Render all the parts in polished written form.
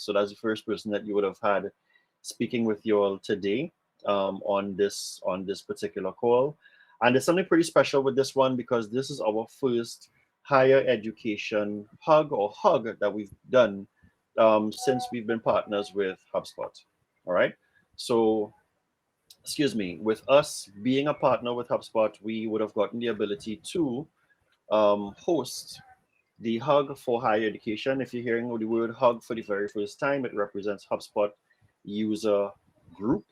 So that's the first person that you would have had speaking with you all today on this particular call. And there's something pretty special with this one because this is our first higher education hug that we've done since we've been partners with HubSpot. All right. So, excuse me, with us being a partner with HubSpot, we would have gotten the ability to host the hug for higher education. If you're hearing the word hug for the very first time, it represents HubSpot user group.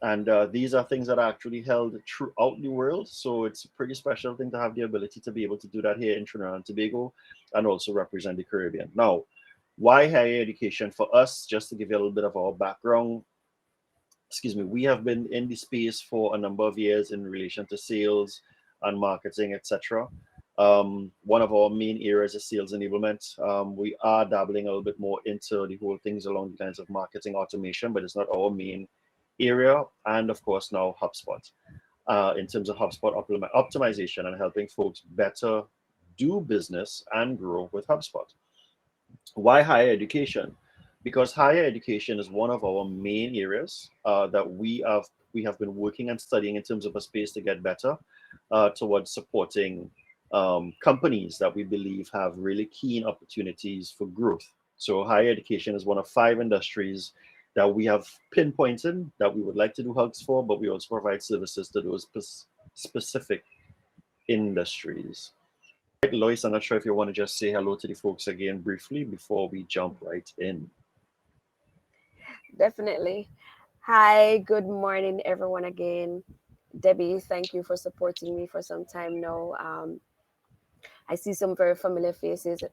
And these are things that are actually held throughout the world. So it's a pretty special thing to have the ability to be able to do that here in Trinidad and Tobago and also represent the Caribbean. Now, why higher education? For us, just to give you a little bit of our background, excuse me, we have been in the space for a number of years in relation to sales and marketing, etc. One of our main areas is sales enablement. We are dabbling a little bit more into the whole things along the lines of marketing automation, but it's not our main area. And of course, now HubSpot in terms of HubSpot optimization and helping folks better do business and grow with HubSpot. Why higher education? Because higher education is one of our main areas that we have been working and studying in terms of a space to get better towards supporting companies that we believe have really keen opportunities for growth. So higher education is one of 5 industries that we have pinpointed that we would like to do hugs for, but we also provide services to those specific industries. Right, Lois, I'm not sure if you want to just say hello to the folks again briefly before we jump right in. Definitely. Hi, good morning, everyone again. Debbie, thank you for supporting me for some time now. I see some very familiar faces.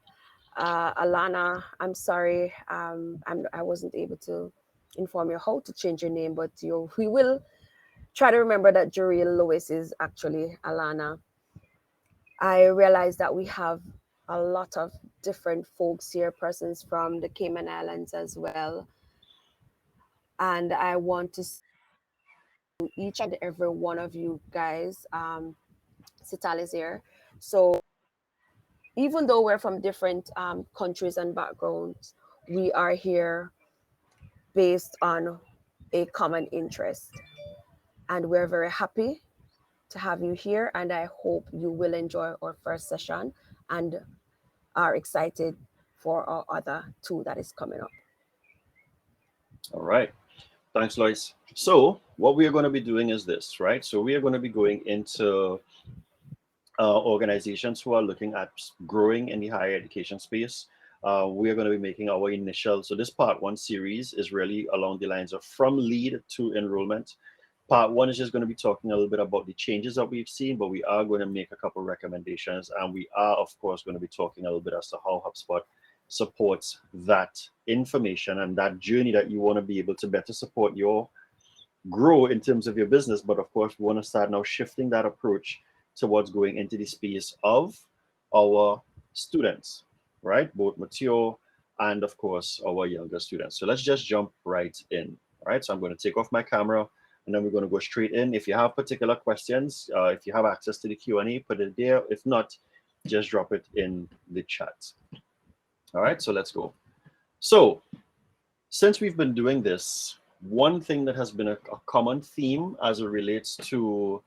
Alana, I'm sorry, I wasn't able to inform you how to change your name, but we will try to remember that Juriel Lewis is actually Alana. I realize that we have a lot of different folks here, persons from the Cayman Islands as well. And I want to each and every one of you guys. Sital is here. So even though we're from different countries and backgrounds, we are here based on a common interest. And we're very happy to have you here. And I hope you will enjoy our first session and are excited for our other 2 that is coming up. All right. Thanks, Lois. So what we are going to be doing is this, right? So we are going to be going into organizations who are looking at growing in the higher education space. We are going to be making our initial, so this part 1 series is really along the lines of from lead to enrollment. Part 1 is just going to be talking a little bit about the changes that we've seen, but we are going to make a couple of recommendations, and we are, of course, going to be talking a little bit as to how HubSpot supports that information and that journey that you want to be able to better support your grow in terms of your business. But of course, we want to start now shifting that approach towards going into the space of our students, right? Both mature and of course our younger students. So let's just jump right in. All right, so I'm going to take off my camera and then we're going to go straight in. If you have particular questions, if you have access to the Q&A, put it there. If not, just drop it in the chat. All right, so let's go. So since we've been doing this, one thing that has been a common theme as it relates to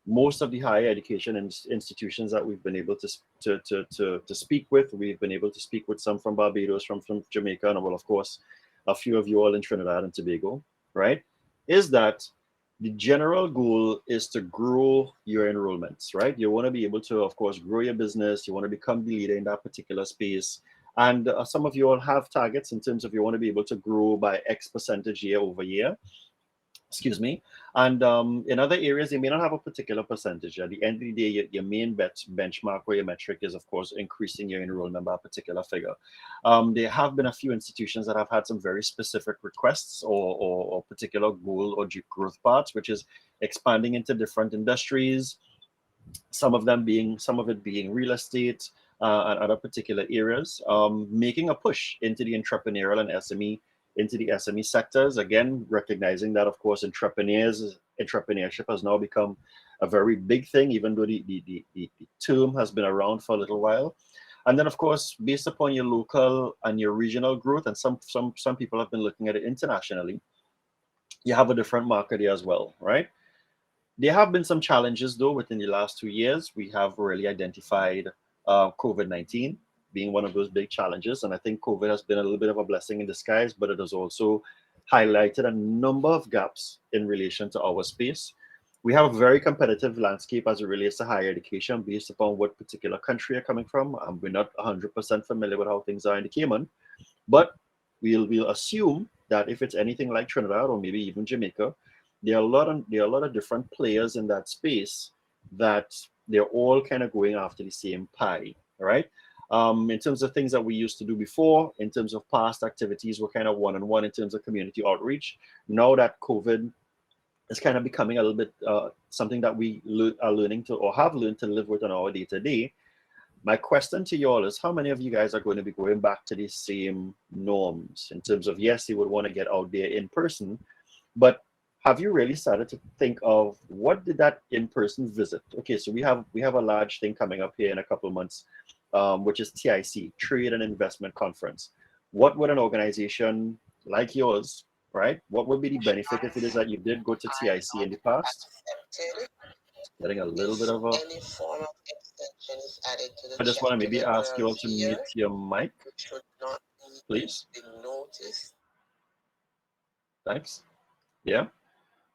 most of the higher education institutions that we've been able to speak with, we've been able to speak with some from Barbados, from Jamaica, and well, of course, a few of you all in Trinidad and Tobago, right? Is that the general goal is to grow your enrollments, right? You want to be able to, of course, grow your business. You want to become the leader in that particular space. And some of you all have targets in terms of you want to be able to grow by X percentage year over year. Excuse me. And in other areas, you may not have a particular percentage. At the end of the day, your main benchmark or your metric is, of course, increasing your enrollment by a particular figure. There have been a few institutions that have had some very specific requests or particular goal or growth paths, which is expanding into different industries. Some of it being real estate and other particular areas, making a push into the entrepreneurial and SME into the SME sectors, again, recognizing that, of course, entrepreneurship has now become a very big thing, even though the term has been around for a little while. And then, of course, based upon your local and your regional growth, and some people have been looking at it internationally, you have a different market here as well, right? There have been some challenges though within the last 2 years. We have really identified COVID-19 being one of those big challenges. And I think COVID has been a little bit of a blessing in disguise, but it has also highlighted a number of gaps in relation to our space. We have a very competitive landscape as it relates to higher education based upon what particular country you're coming from. We're not 100% familiar with how things are in the Cayman, but we'll assume that if it's anything like Trinidad or maybe even Jamaica, there are a lot of different players in that space that they're all kind of going after the same pie, right? In terms of things that we used to do before, in terms of past activities, we're kind of one-on-one in terms of community outreach. Now that COVID is kind of becoming a little bit something that we are learning to or have learned to live with on our day-to-day, my question to you all is how many of you guys are going to be going back to these same norms in terms of, yes, you would want to get out there in person, but have you really started to think of what did that in-person visit? Okay, so we have a large thing coming up here in a couple of months, which is TIC, Trade and Investment Conference. What would an organization like yours, right? What would be the benefit if it is that you did go to TIC in the past? Getting a little bit of a. I just want to maybe ask you all to mute your mic, please. Thanks. Yeah.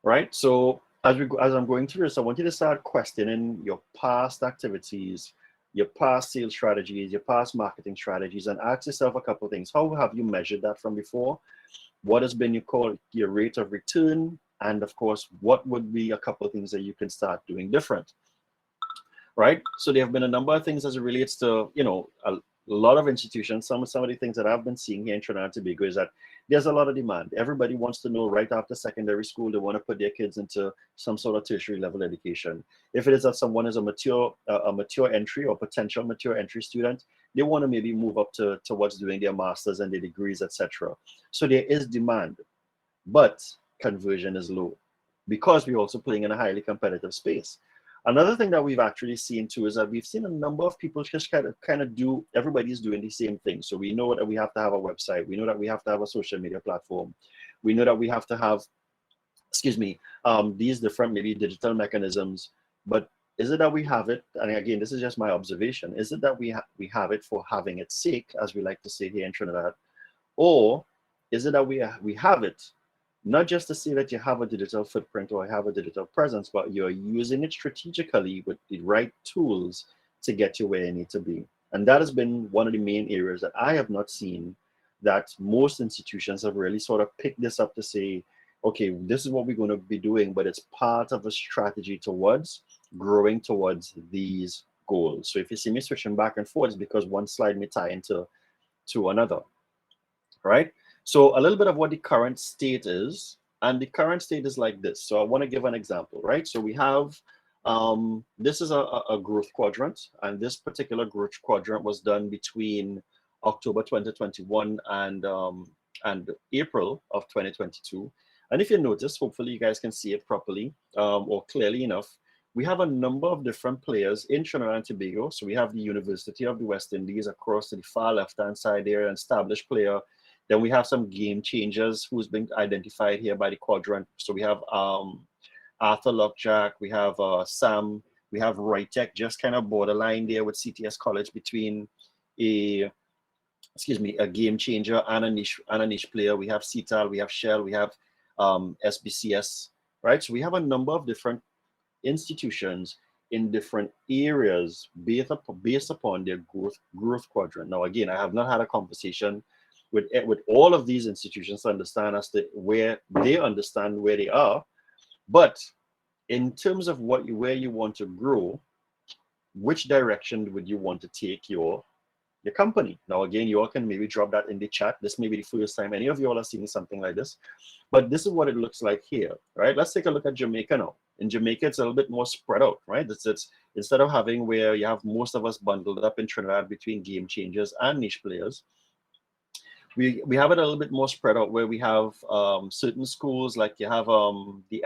Right. So as I'm going through this, I want you to start questioning your past activities, your past sales strategies, your past marketing strategies, and ask yourself a couple of things. How have you measured that from before? What has been your rate of return? And of course, what would be a couple of things that you can start doing different? Right? So there have been a number of things as it relates to, a lot of institutions. Some of the things that I've been seeing here in Trinidad and Tobago is that there's a lot of demand. Everybody wants to know right after secondary school, they want to put their kids into some sort of tertiary level education. If it is that someone is a mature entry or potential mature entry student, they want to maybe move up towards doing their masters and their degrees, etc. So there is demand, but conversion is low because we're also playing in a highly competitive space. Another thing that we've actually seen too is that we've seen a number of people just kind of do, everybody's doing the same thing. So we know that we have to have a website. We know that we have to have a social media platform. We know that we have to have, these different maybe digital mechanisms. But is it that we have it? And again, this is just my observation. Is it that we have it for having its sake, as we like to say here in Trinidad? Or is it that we have it not just to say that you have a digital footprint or have a digital presence, but you're using it strategically with the right tools to get you where you need to be? And that has been one of the main areas that I have not seen that most institutions have really sort of picked this up to say, okay, this is what we're going to be doing, but it's part of a strategy towards growing towards these goals. So if you see me switching back and forth, it's because one slide may tie into another, right? So a little bit of what the current state is, and the current state is like this. So I want to give an example, right? So we have, this is a growth quadrant, and this particular growth quadrant was done between October 2021 and April of 2022. And if you notice, hopefully you guys can see it properly or clearly enough. We have a number of different players in Trinidad and Tobago. So we have the University of the West Indies across to the far left-hand side there, an established player. Then we have some game changers who's been identified here by the quadrant. So we have Arthur Lockjack, we have Sam, we have Roytech, just kind of borderline there with CTS College between a game changer and a niche player. We have CTAL, we have Shell, we have SBCS, right? So we have a number of different institutions in different areas based upon their growth quadrant. Now, again, I have not had a conversation with all of these institutions to understand as to where they understand where they are, but in terms of where you want to grow, which direction would you want to take your company? Now, again, you all can maybe drop that in the chat. This may be the first time any of you all are seeing something like this, but this is what it looks like here, right? Let's take a look at Jamaica now. In Jamaica, it's a little bit more spread out, right? It's instead of having where you have most of us bundled up in Trinidad between game changers and niche players, we have it a little bit more spread out where we have certain schools, like you have the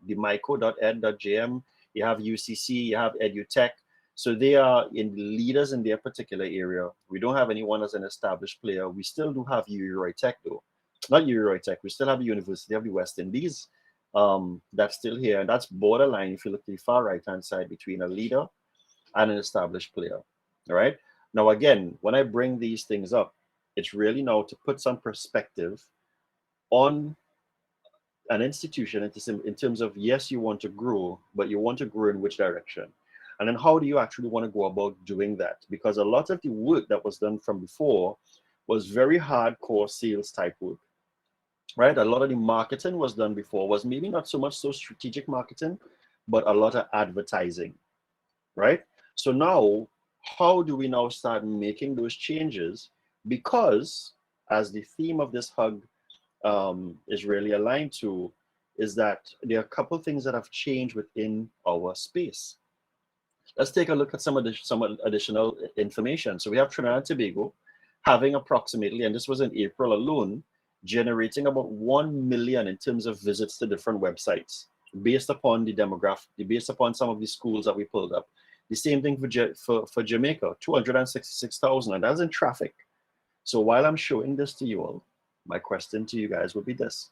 myco.ed.jm, you have UCC, you have EduTech, So they are in leaders in their particular area. We don't have anyone as an established player. We still do have URI Tech though. Not URI Tech. We still have the University of the West Indies. That's still here. And that's borderline, if you look at the far right-hand side, between a leader and an established player. All right. Now, again, when I bring these things up, it's really now to put some perspective on an institution in terms of, yes, you want to grow, but you want to grow in which direction? And then how do you actually want to go about doing that? Because a lot of the work that was done from before was very hardcore sales type work, right? A lot of the marketing was done before was maybe not so much so strategic marketing, but a lot of advertising, right? So now, how do we now start making those changes? Because as the theme of this hug is really aligned to, is that there are a couple of things that have changed within our space. Let's take a look at some additional information. So we have Trinidad and Tobago having approximately, and this was in April alone, generating about 1 million in terms of visits to different websites based upon the demographic, based upon some of the schools that we pulled up. The same thing for Jamaica, 266,000, and that's in traffic. So while I'm showing this to you all, my question to you guys would be this.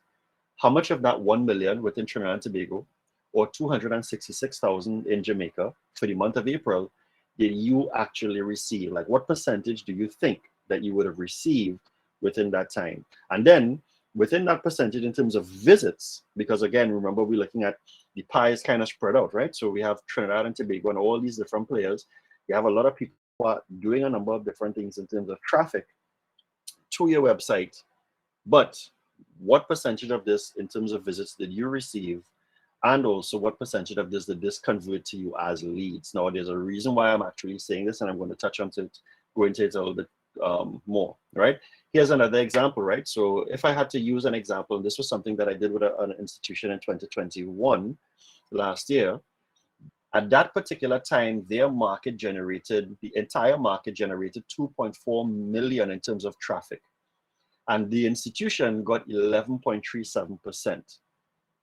How much of that 1 million within Trinidad and Tobago, or 266,000 in Jamaica for the month of April, did you actually receive? Like, what percentage do you think that you would have received within that time? And then within that percentage in terms of visits, because again, remember, we're looking at the pie is kind of spread out, right? So we have Trinidad and Tobago and all these different players. You have a lot of people who are doing a number of different things in terms of traffic to your website. But what percentage of this in terms of visits did you receive? And also, what percentage of this did this convert to you as leads? Now, there's a reason why I'm actually saying this, and I'm going to touch on it, go into it a little bit more, right? Here's another example, right? So if I had to use an example, and this was something that I did with an institution in 2021, last year, at that particular time, the entire market generated 2.4 million in terms of traffic. And the institution got 11.37%.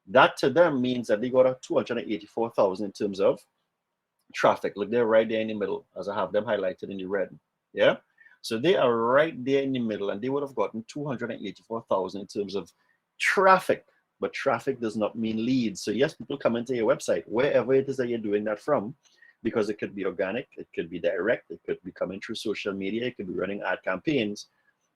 That to them means that they got a 284,000 in terms of traffic. Look, they're right there in the middle, as I have them highlighted in the red. Yeah. So they are right there in the middle, and they would have gotten 284,000 in terms of traffic. But traffic does not mean leads. So yes, people come into your website, wherever it is that you're doing that from, because it could be organic, it could be direct, it could be coming through social media, it could be running ad campaigns.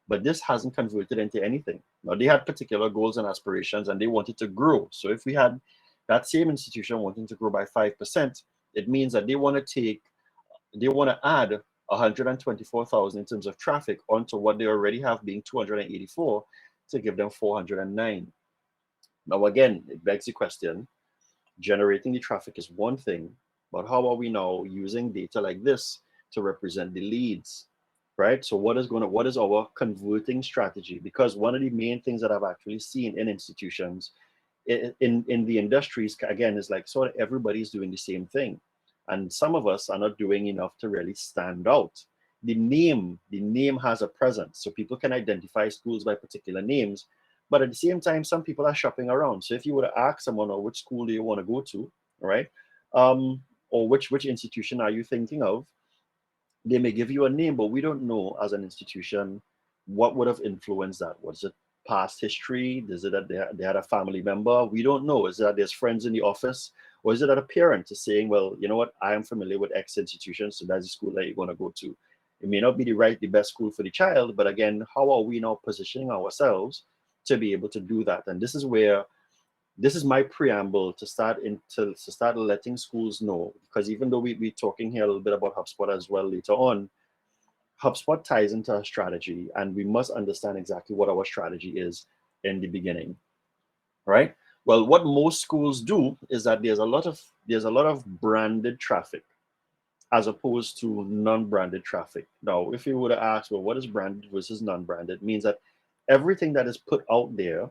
But this hasn't converted into anything. Now, they had particular goals and aspirations, and they wanted to grow. So if we had that same institution wanting to grow by 5%, it means that they want to add 124,000 in terms of traffic onto what they already have, being 284, to give them 409. Now, again, it begs the question, generating the traffic is one thing, but how are we now using data like this to represent the leads? Right? So what is our converting strategy? Because one of the main things that I've actually seen in institutions, in the industries, again, is like sort of everybody's doing the same thing. And some of us are not doing enough to really stand out. The name has a presence. So people can identify schools by particular names. But at the same time, some people are shopping around. So if you were to ask someone, which school do you want to go to, right? Or which institution are you thinking of? They may give you a name, but we don't know as an institution what would have influenced that. Was it past history? Is it that they had a family member? We don't know. Is it that there's friends in the office? Or is it that a parent is saying, well, you know what, I am familiar with X institution, so that's the school that you're going to go to. It may not be the best school for the child, but again, how are we now positioning ourselves to be able to do that? And this is my preamble to start letting schools know, because even though we're talking here a little bit about HubSpot as well later on, HubSpot ties into our strategy, and we must understand exactly what our strategy is in the beginning, right? Well, what most schools do is that there's a lot of branded traffic as opposed to non-branded traffic. Now, if you were to ask, well, what is branded versus non-branded? It means that everything that is put out there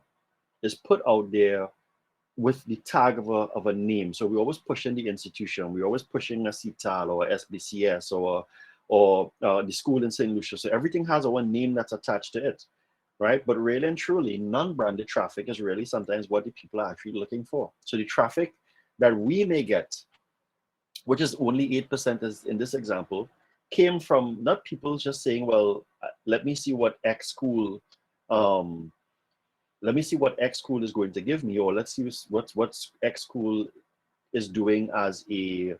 with the tag of a name. So we're always pushing the institution. We're always pushing a CTAL or SBCS or the school in St. Lucia. So everything has our name that's attached to it, right? But really and truly, non-branded traffic is really sometimes what the people are actually looking for. So the traffic that we may get which is only 8% is in this example, came from not people just saying, well, let me see what X school, um, let me see what X school is going to give me, or let's see what X school is doing as a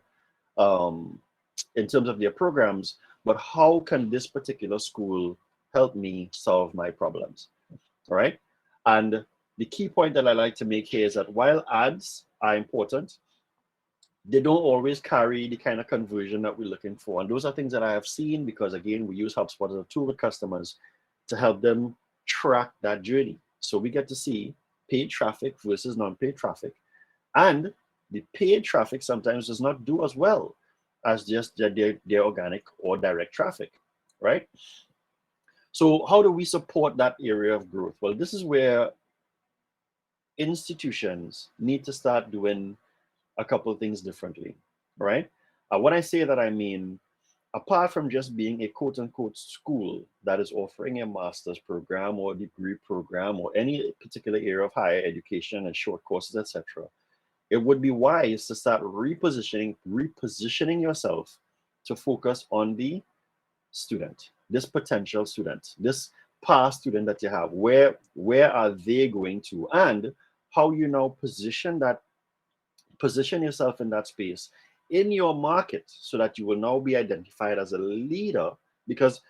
um, in terms of their programs, but how can this particular school help me solve my problems? All right. And the key point that I like to make here is that while ads are important, they don't always carry the kind of conversion that we're looking for. And those are things that I have seen because, again, we use HubSpot as a tool with customers to help them track that journey. So we get to see paid traffic versus non-paid traffic. And the paid traffic sometimes does not do as well as just their organic or direct traffic, right? So how do we support that area of growth? Well, this is where institutions need to start doing a couple of things differently, right? When I say that, I mean, apart from just being a quote unquote school that is offering a master's program or degree program or any particular area of higher education and short courses, etc., it would be wise to start repositioning yourself to focus on the student, this potential student, this past student that you have. Where are they going to, and how you now position yourself in that space in your market so that you will now be identified as a leader, because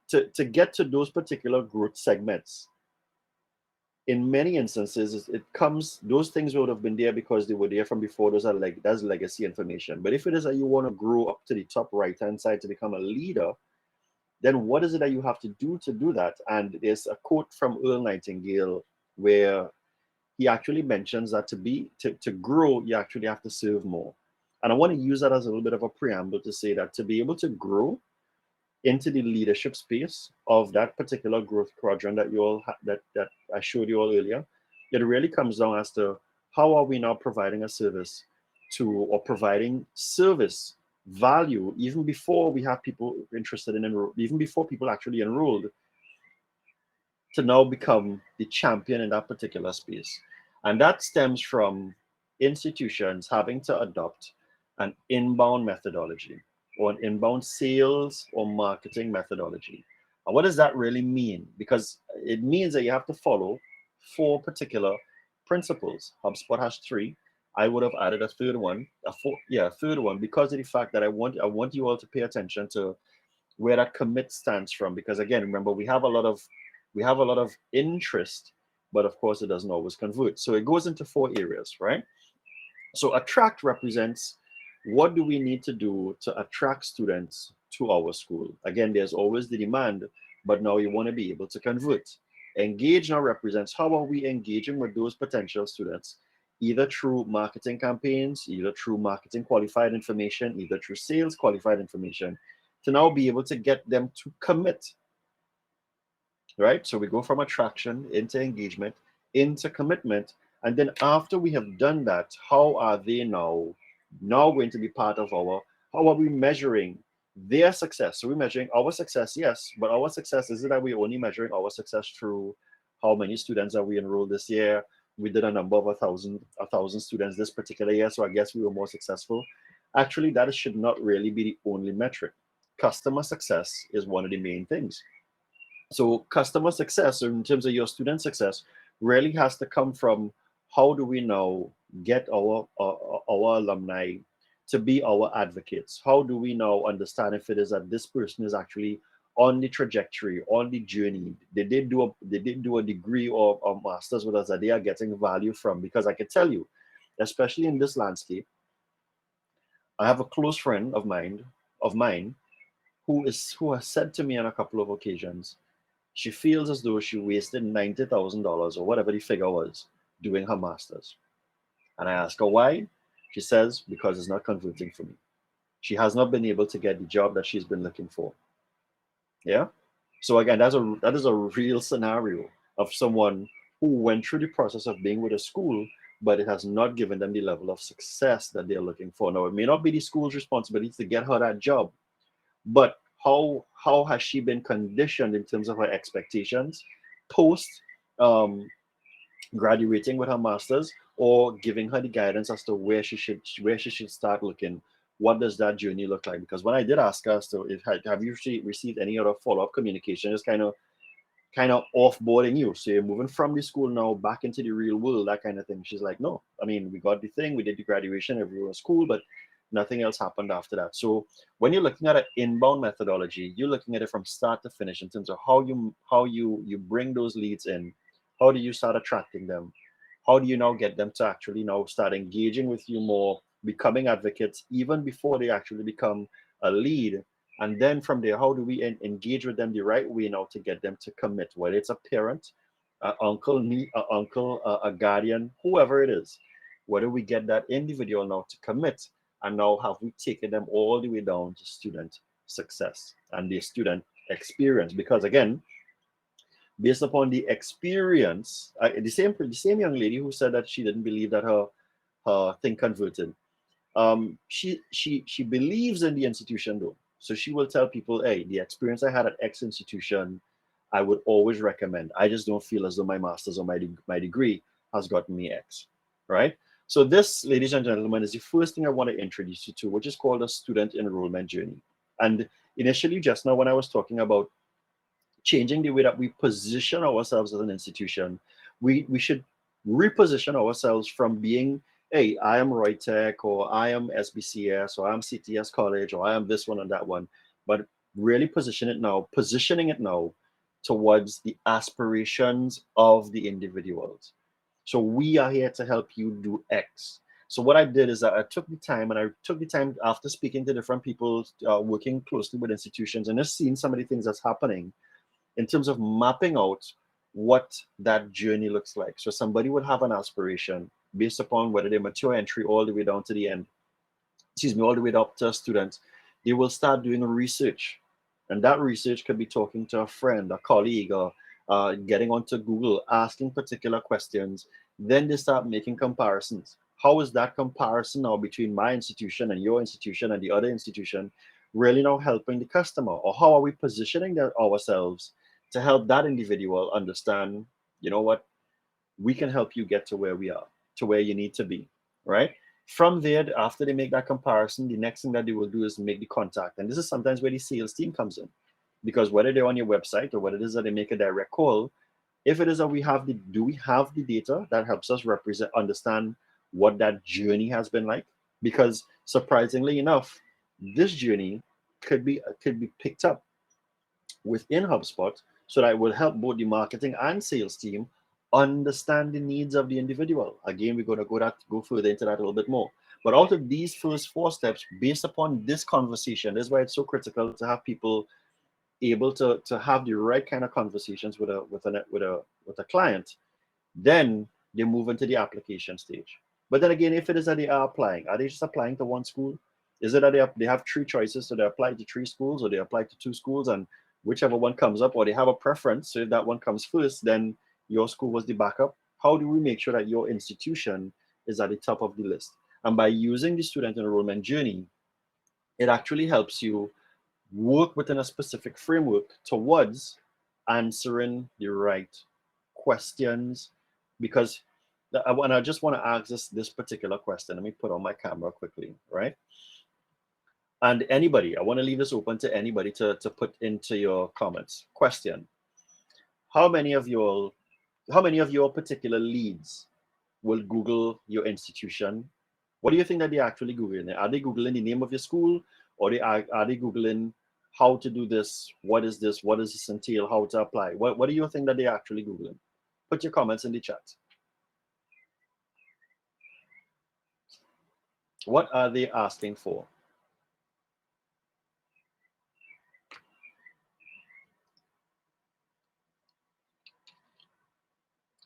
to get to those particular growth segments, in many instances it comes, those things would have been there because they were there from before. Those are like, that's legacy information. But if it is that you want to grow up to the top right hand side to become a leader, then what is it that you have to do that? And there's a quote from Earl Nightingale where he actually mentions that to grow, you actually have to serve more. And I want to use that as a little bit of a preamble to say that to be able to grow into the leadership space of that particular growth quadrant that you all that I showed you all earlier, it really comes down as to how are we now providing a service to, or providing service value even before we have people interested in enroll, even before people actually enrolled, to now become the champion in that particular space. And that stems from institutions having to adopt an inbound methodology or an inbound sales or marketing methodology. And what does that really mean? Because it means that you have to follow 4 particular principles. HubSpot has 3. I would have added a third one, a third one, because of the fact that I want you all to pay attention to where that commit stands from. Because again, remember, we have a lot of interest, but of course it doesn't always convert. So it goes into 4 areas, right? So attract represents what do we need to do to attract students to our school. Again, there's always the demand, but now you want to be able to convert. Engage now represents how are we engaging with those potential students, either through marketing campaigns, either through marketing qualified information, either through sales qualified information, to now be able to get them to commit, right? So we go from attraction into engagement, into commitment. And then after we have done that, how are they now going to be part of how are we measuring their success? So we're measuring our success, yes, but our success, is it that we're only measuring our success through how many students that we enrolled this year? We did a number of 1,000 students this particular year, so I guess we were more successful. Actually, that should not really be the only metric. Customer success is one of the main things. So customer success, in terms of your student success, really has to come from how do we now get our alumni to be our advocates? How do we now understand if it is that this person is actually on the trajectory, on the journey? They did do a degree or a master's with us that they are getting value from. Because I can tell you, especially in this landscape, I have a close friend of mine who has said to me on a couple of occasions, she feels as though she wasted $90,000 or whatever the figure was doing her master's. And I ask her why. She says, because it's not converting for me. She has not been able to get the job that she's been looking for. Yeah. So again, that is a real scenario of someone who went through the process of being with a school, but it has not given them the level of success that they're looking for. Now, it may not be the school's responsibility to get her that job, but how has she been conditioned in terms of her expectations post um, graduating with her masters, or giving her the guidance as to where she should start looking what does that journey look like? Because when I did ask her, so if have you received any other follow-up communication, just kind of offboarding you. So you're moving from the school now back into the real world, that kind of thing. She's like, no, I mean, we got the thing, we did the graduation, everyone was cool, but nothing else happened after that. So when you're looking at an inbound methodology, you're looking at it from start to finish in terms of how you bring those leads in. How do you start attracting them? How do you now get them to actually now start engaging with you more, becoming advocates even before they actually become a lead? And then from there, how do we engage with them the right way now to get them to commit, whether it's a parent, a guardian, whoever it is, whether we get that individual now to commit, and now have we taken them all the way down to student success and the student experience? Because again, based upon the experience, the same young lady who said that she didn't believe that her thing converted, she believes in the institution though. So she will tell people, hey, the experience I had at X institution, I would always recommend. I just don't feel as though my master's or my degree has gotten me X, right? So this, ladies and gentlemen, is the first thing I want to introduce you to, which is called a student enrollment journey. And initially, just now when I was talking about changing the way that we position ourselves as an institution, we should reposition ourselves from being, hey, I am Roytech, or I am SBCS, or I'm CTS College, or I am this one and that one, but really positioning it now towards the aspirations of the individuals. So we are here to help you do X. So what I did is that I took the time after speaking to different people, working closely with institutions, and just seeing some of the things that's happening in terms of mapping out what that journey looks like. So somebody would have an aspiration based upon whether they mature entry all the way down to the end, all the way up to a student. They will start doing research. And that research could be talking to a friend, a colleague, or getting onto Google, asking particular questions. Then they start making comparisons. How is that comparison now between my institution and your institution and the other institution really now helping the customer? Or how are we positioning ourselves to help that individual understand, you know what, we can help you get to where we are, to where you need to be, right? From there, after they make that comparison, the next thing that they will do is make the contact. And this is sometimes where the sales team comes in. Because whether they're on your website or whether it is that they make a direct call, if it is that we have the data that helps us understand what that journey has been like? Because surprisingly enough, this journey could be picked up within HubSpot, so that it will help both the marketing and sales team understand the needs of the individual. Again, we're going to go further into that a little bit more. But out of these first 4 steps, based upon this conversation, this is why it's so critical to have people able to have the right kind of conversations with a client. Then they move into the application stage. But then again, if it is that they are applying, are they just applying to one school? Is it that they have 3 choices, so they apply to 3 schools, or they apply to 2 schools, and whichever one comes up, or they have a preference, so if that one comes first, then your school was the backup? How do we make sure that your institution is at the top of the list? And by using the student enrollment journey, it actually helps you work within a specific framework towards answering the right questions. Because I just want to ask this particular question. Let me put on my camera quickly, right? And anybody, I want to leave this open to anybody to put into your comments. Question: How many of your particular leads will Google your institution? What do you think that they're actually Googling? Are they Googling the name of your school, or are they Googling how to do this? What is this? What does this entail? How to apply? What do you think that they're actually Googling? Put your comments in the chat. What are they asking for?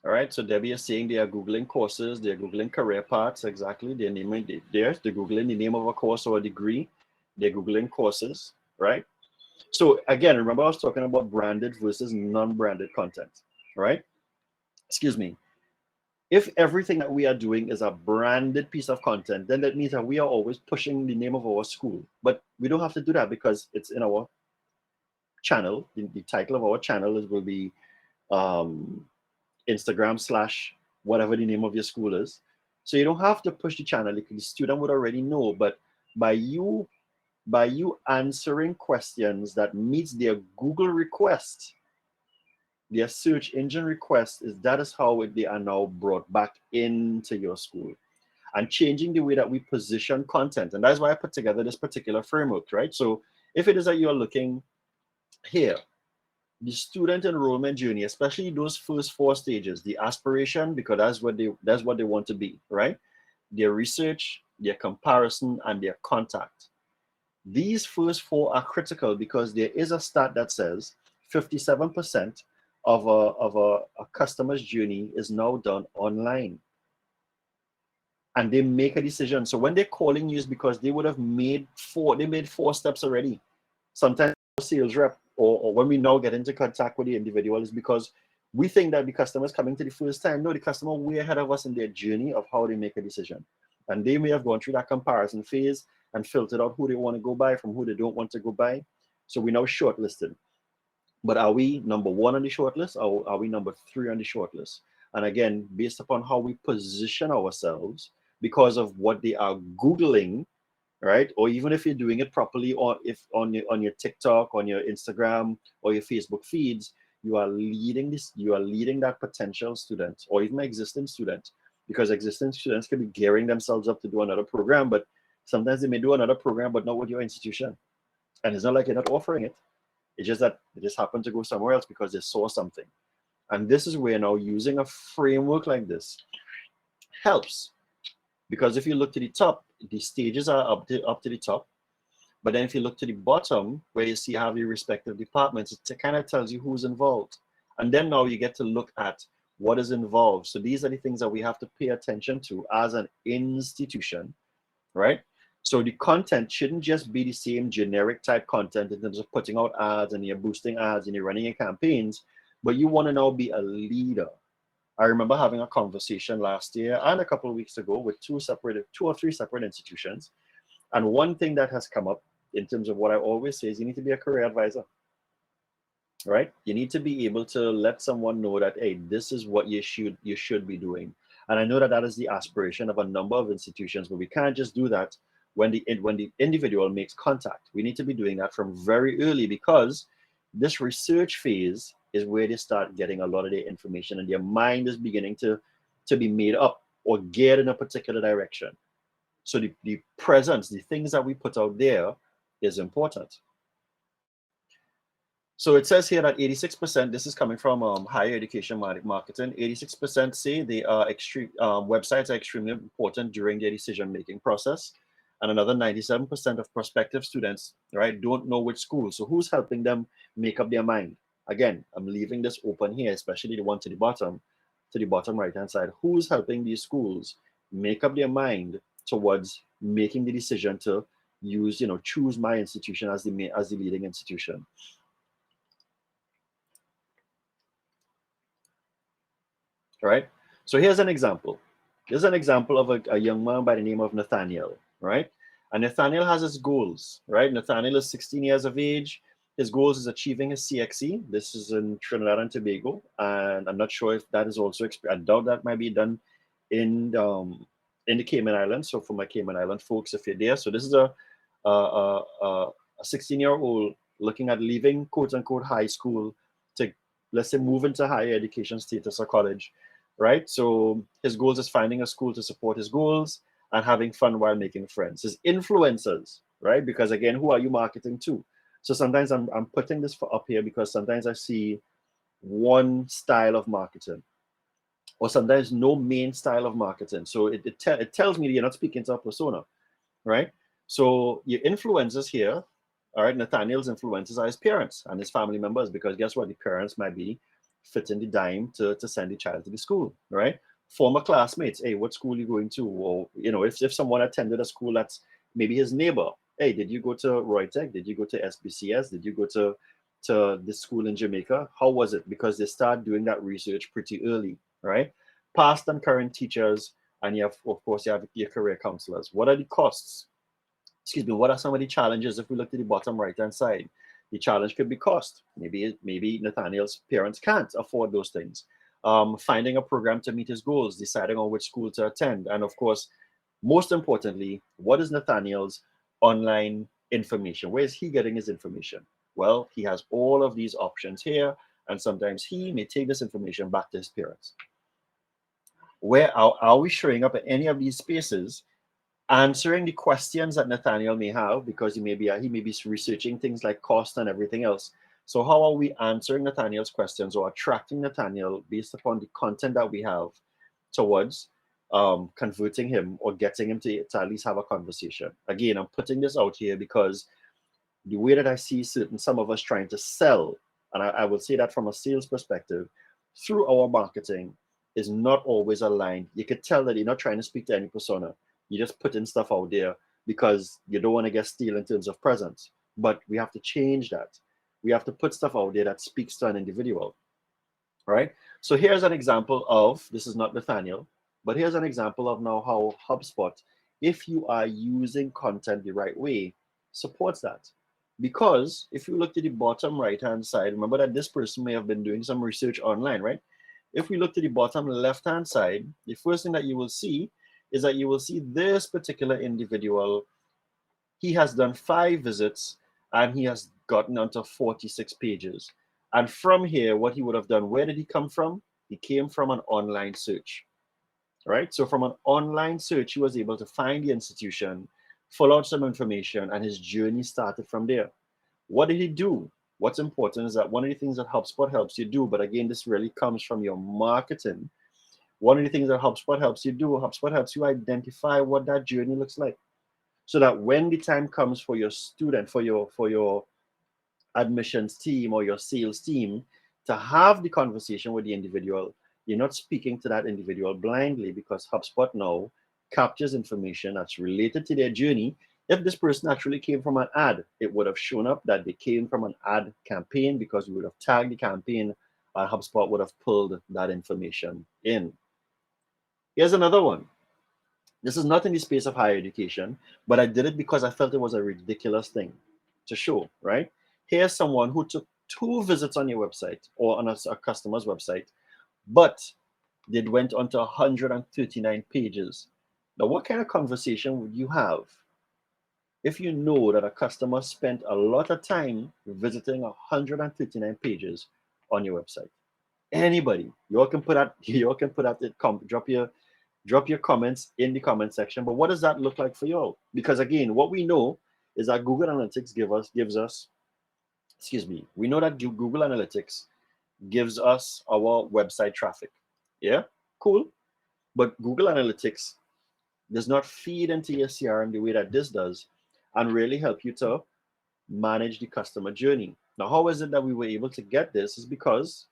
All right, so Debbie is saying they are Googling courses, they're Googling career paths, exactly. They're Googling the name of a course or a degree, they're Googling courses, right? So again, remember I was talking about branded versus non-branded content, right? Excuse me. If everything that we are doing is a branded piece of content, then that means that we are always pushing the name of our school. But we don't have to do that because it's in our channel. The title of our channel will be Instagram / whatever the name of your school is. So you don't have to push the channel. The student would already know. But by you answering questions that meets their Google request, their search engine request, that is how they are now brought back into your school, and changing the way that we position content. And that's why I put together this particular framework, right? So if it is that you're looking here, the student enrollment journey, especially those first 4 stages, the aspiration, because that's what they want to be, right? Their research, their comparison, and their contact. These first 4 are critical because there is a stat that says 57% of a customer's journey is now done online. And they make a decision. So when they're calling you, is because they would have made 4 steps already. Sometimes sales rep, or when we now get into contact with the individual, is because we think that the customer is coming to the first time. No, the customer way ahead of us in their journey of how they make a decision. And they may have gone through that comparison phase and filtered out who they want to go by from who they don't want to go by. So we now shortlisted. But are we number 1 on the shortlist, or are we number 3 on the shortlist? And again, based upon how we position ourselves, because of what they are Googling, right? Or even if you're doing it properly, or if on your TikTok, on your Instagram, or your Facebook feeds, you are leading that potential student, or even existing student, because existing students can be gearing themselves up to do another program, but sometimes they may do another program, but not with your institution. And it's not like you're not offering it. It's just that they just happen to go somewhere else because they saw something. And this is where now using a framework like this helps. Because if you look to the top, the stages are up to the top. But then if you look to the bottom, where you see how your respective departments, it kind of tells you who's involved. And then now you get to look at what is involved. So these are the things that we have to pay attention to as an institution, right? So the content shouldn't just be the same generic type content in terms of putting out ads and you're boosting ads and you're running your campaigns, but you want to now be a leader. I remember having a conversation last year and a couple of weeks ago with 2 or 3 separate institutions. And one thing that has come up in terms of what I always say is you need to be a career advisor, right? You need to be able to let someone know that, hey, this is what you should be doing. And I know that that is the aspiration of a number of institutions, but we can't just do that when the individual makes contact. We need to be doing that from very early, because this research phase is where they start getting a lot of their information and their mind is beginning to be made up or geared in a particular direction. So the presence, the things that we put out there is important. So it says here that 86%, this is coming from higher education marketing, 86% say they are websites are extremely important during their decision-making process. And another 97% of prospective students, right, don't know which school. So who's helping them make up their mind? Again, I'm leaving this open here, especially the one to the bottom right-hand side. Who's helping these schools make up their mind towards making the decision to choose my institution as the leading institution? Right? So here's an example. Here's an example of a young man by the name of Nathaniel, right? And Nathaniel has his goals, right? Nathaniel is 16 years of age. His goals is achieving his CXE. This is in Trinidad and Tobago. And I'm not sure if that is also, I doubt that might be done in the Cayman Islands. So for my Cayman Island folks, if you're there. So this is a 16-year-old looking at leaving quote unquote high school to, let's say, move into higher education status or college, right? So his goals is finding a school to support his goals and having fun while making friends. His influencers, right? Because again, who are you marketing to? So sometimes I'm putting this up here because sometimes I see one style of marketing, or sometimes no main style of marketing. So it tells me that you're not speaking to a persona, right? So your influencers here, all right, Nathaniel's influencers are his parents and his family members, because guess what? The parents might be fitting the dime to send the child to the school, right? Former classmates, hey, what school are you going to? Or, if someone attended a school that's maybe his neighbor, hey, did you go to Roy Tech? Did you go to SBCS? Did you go to this school in Jamaica? How was it? Because they start doing that research pretty early, right? Past and current teachers, and you have your career counselors. What are the costs? Excuse me, what are some of the challenges if we look to the bottom right-hand side? The challenge could be cost. Maybe Nathaniel's parents can't afford those things. Finding a program to meet his goals, deciding on which school to attend. And of course, most importantly, what is Nathaniel's online information. Where is he getting his information? Well, he has all of these options here, and sometimes he may take this information back to his parents. Where are we showing up at any of these spaces, answering the questions that Nathaniel may have, because he may be researching things like cost and everything else. So how are we answering Nathaniel's questions or attracting Nathaniel based upon the content that we have towards converting him or getting him to at least have a conversation? Again, I'm putting this out here because the way that I see some of us trying to sell, and I will say that from a sales perspective, through our marketing is not always aligned. You could tell that you're not trying to speak to any persona. You're just putting stuff out there because you don't want to get steal in terms of presence. But we have to change that. We have to put stuff out there that speaks to an individual, right? So here's an example of, this is not Nathaniel, but here's an example of now how HubSpot, if you are using content the right way, supports that. Because if you look to the bottom right-hand side, remember that this person may have been doing some research online, right? If we look to the bottom left-hand side, the first thing that you will see is that you will see this particular individual. He has done 5 visits and he has gotten onto 46 pages. And from here, what he would have done, where did he come from? He came from an online search, right? So from an online search, he was able to find the institution, fill out some information, and his journey started from there. What did he do? What's important is that one of the things that HubSpot helps you do, but again, this really comes from your marketing. One of the things that HubSpot helps you do, HubSpot helps you identify what that journey looks like. So that when the time comes for your student, for your admissions team or your sales team to have the conversation with the individual, you're not speaking to that individual blindly, because HubSpot now captures information that's related to their journey. If this person actually came from an ad, it would have shown up that they came from an ad campaign because we would have tagged the campaign and HubSpot would have pulled that information in. Here's another one. This is not in the space of higher education, but I did it because I felt it was a ridiculous thing to show, right? Here's someone who took 2 visits on your website or on a customer's website, but they went on to 139 pages. Now, what kind of conversation would you have if you know that a customer spent a lot of time visiting 139 pages on your website? Anybody, you all can put out, drop your comments in the comment section. But what does that look like for you all? Because again, what we know is that Google Analytics gives us, excuse me, we know that Google Analytics gives us our website traffic. Yeah, cool. But Google Analytics does not feed into your CRM the way that this does and really help you to manage the customer journey. Now, how is it that we were able to get this? Is because,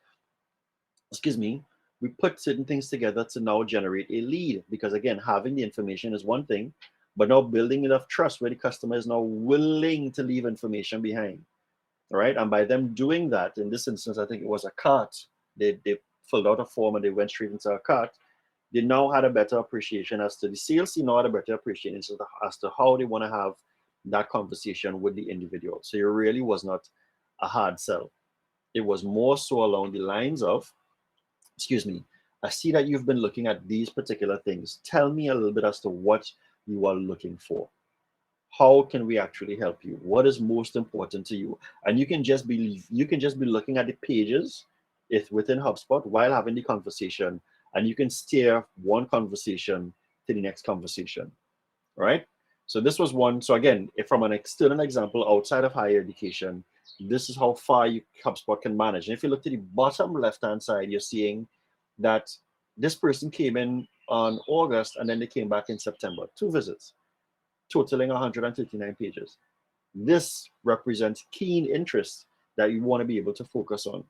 excuse me, we put certain things together to now generate a lead. Because again, having the information is one thing, but now building enough trust where the customer is now willing to leave information behind. All right. And by them doing that, in this instance, I think it was a cart. They filled out a form and they went straight into a cart. They now had a better appreciation as to the sales team, now had a better appreciation as to how they want to have that conversation with the individual. So it really was not a hard sell. It was more so along the lines of, excuse me, I see that you've been looking at these particular things. Tell me a little bit as to what you are looking for. How can we actually help you? What is most important to you? And you can just be looking at the pages if within HubSpot while having the conversation, and you can steer one conversation to the next conversation. Right? So this was one. So again, if from an external example outside of higher education, this is how far HubSpot can manage. And if you look to the bottom left-hand side, you're seeing that this person came in on August and then they came back in September. 2 visits, totaling 139 pages. This represents keen interest that you want to be able to focus on.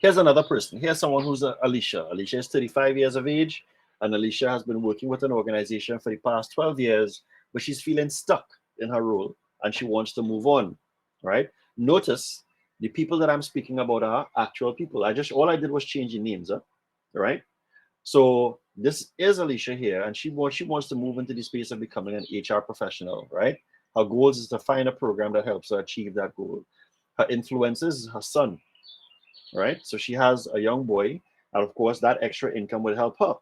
Here's another person. Here's someone who's Alicia. Alicia is 35 years of age, and Alicia has been working with an organization for the past 12 years, but she's feeling stuck in her role and she wants to move on, right? Notice the people that I'm speaking about are actual people. All I did was change the names, right? So this is Alicia here, and she wants to move into the space of becoming an HR professional, right? Her goals is to find a program that helps her achieve that goal. Her influences is her son, right? So she has a young boy, and of course that extra income will help her.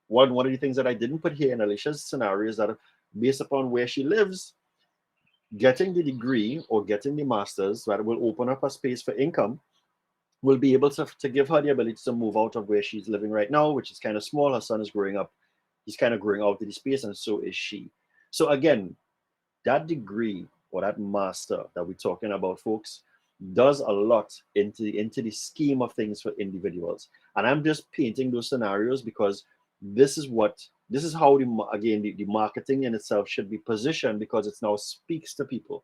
One of the things that I didn't put here in Alicia's scenario is that based upon where she lives, getting the degree or getting the master's that will open up a space for income will be able to give her the ability to move out of where she's living right now, which is kind of small. Her son is growing up. He's kind of growing out of the space, and so is she. So again, that degree or that master that we're talking about, folks, does a lot into the scheme of things for individuals. And I'm just painting those scenarios because this is how the marketing in itself should be positioned, because it now speaks to people.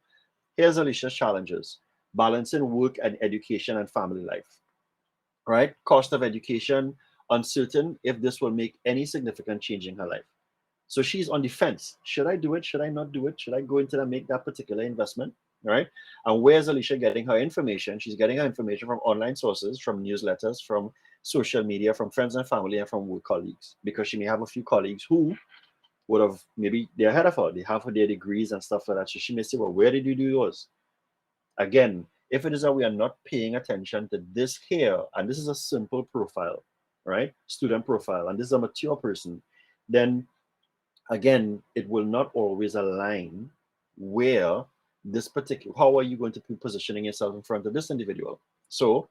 Here's Alicia's challenges: balancing work and education and family life. Right? Cost of education, uncertain if this will make any significant change in her life. So she's on the fence. Should I do it? Should I not do it? Should I go into that, make that particular investment? Right? And where's Alicia getting her information? She's getting her information from online sources, from newsletters, from social media, from friends and family, and from work colleagues. Because she may have a few colleagues who would have, maybe they're ahead of her. They have their degrees and stuff like that. So she may say, well, where did you do yours? Again, if it is that we are not paying attention to this here, and this is a simple profile, right? Student profile, and this is a mature person, then again, it will not always align where this particular, how are you going to be positioning yourself in front of this individual? So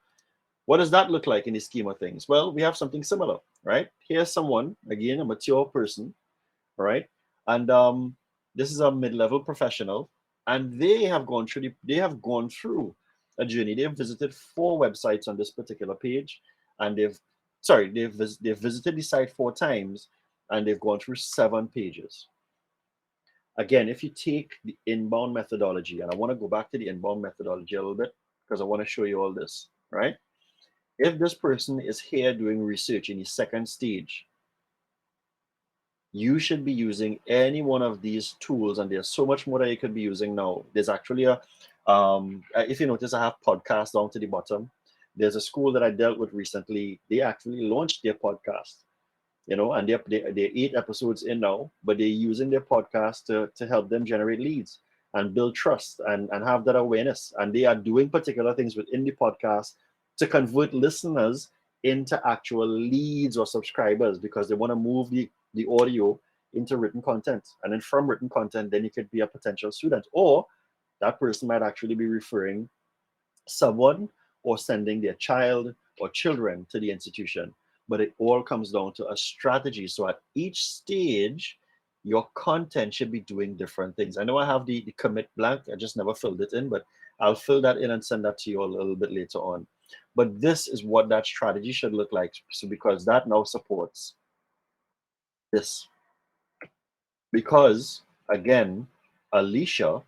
what does that look like in the scheme of things? Well, we have something similar, right? Here's someone, again, a mature person, right? And this is a mid-level professional, and they have gone through a journey. They've visited 4 websites on this particular page, and they've visited the site 4 times, and they've gone through 7 pages. Again, if you take the inbound methodology, and I want to go back to the inbound methodology a little bit because I want to show you all this, right? If this person is here doing research in the second stage, you should be using any one of these tools, and there's so much more that you could be using now. There's actually if you notice, I have podcasts down to the bottom. There's a school that I dealt with recently. They actually launched their podcast, and they're 8 episodes in now, but they're using their podcast to help them generate leads and build trust and have that awareness. And they are doing particular things within the podcast to convert listeners into actual leads or subscribers, because they want to move the audio into written content. And then from written content, then you could be a potential student, or that person might actually be referring someone or sending their child or children to the institution. But it all comes down to a strategy. So at each stage, your content should be doing different things. I know I have the commit blank, I just never filled it in, but I'll fill that in and send that to you a little bit later on. But this is what that strategy should look like. So because that now supports this. Because again, Alicia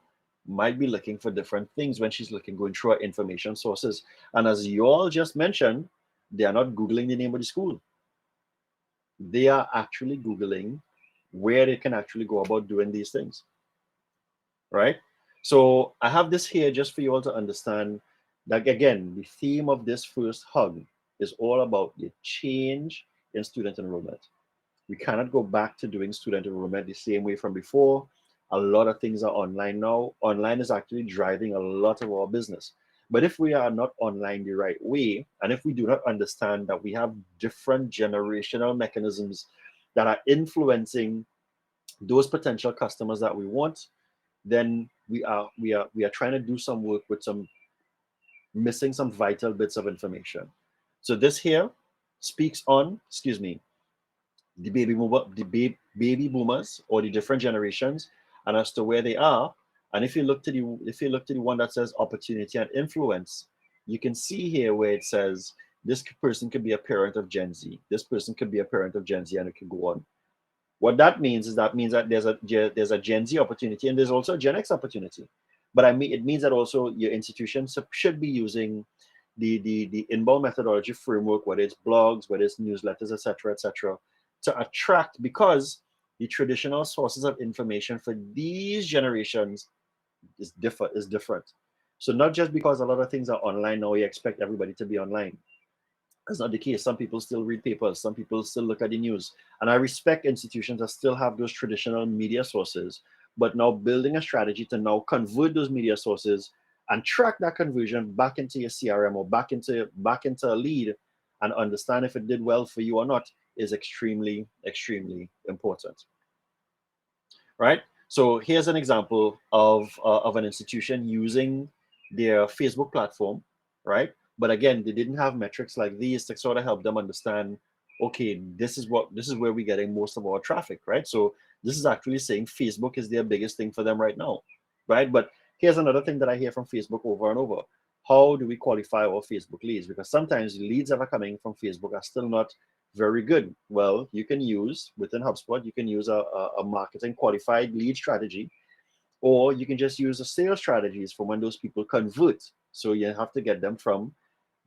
might be looking for different things when she's going through her information sources. And as you all just mentioned, they are not Googling the name of the school. They are actually Googling where they can actually go about doing these things, right? So I have this here just for you all to understand that, again, the theme of this first hug is all about the change in student enrollment. We cannot go back to doing student enrollment the same way from before. A lot of things are online now. Online is actually driving a lot of our business. But if we are not online the right way, and if we do not understand that we have different generational mechanisms that are influencing those potential customers that we want, then we are trying to do some work with some missing some vital bits of information. So this here speaks on, excuse me, baby boomers, or the different generations, and as to where they are. And if you look to the one that says opportunity and influence, you can see here where it says this person could be a parent of Gen Z, this person could be a parent of Gen Z, and it could go on. What that means is that there's a Gen Z opportunity, and there's also a Gen X opportunity. But I mean, it means that also your institution should be using the inbound methodology framework, whether it's blogs, whether it's newsletters, etc., to attract, because the traditional sources of information for these generations is different. So not just because a lot of things are online now, you expect everybody to be online. That's not the case. Some people still read papers. Some people still look at the news. And I respect institutions that still have those traditional media sources, but now building a strategy to now convert those media sources and track that conversion back into your CRM or back into a lead, and understand if it did well for you or not, is extremely, extremely important. Right? So here's an example of an institution using their Facebook platform, right? But again, they didn't have metrics like these to sort of help them understand, okay, this is where we're getting most of our traffic, right? So this is actually saying Facebook is their biggest thing for them right now, right? But here's another thing that I hear from Facebook over and over. How do we qualify our Facebook leads? Because sometimes leads that are coming from Facebook are still not very good. Well, you can use within HubSpot, you can use a marketing qualified lead strategy, or you can just use the sales strategies for when those people convert. So you have to get them from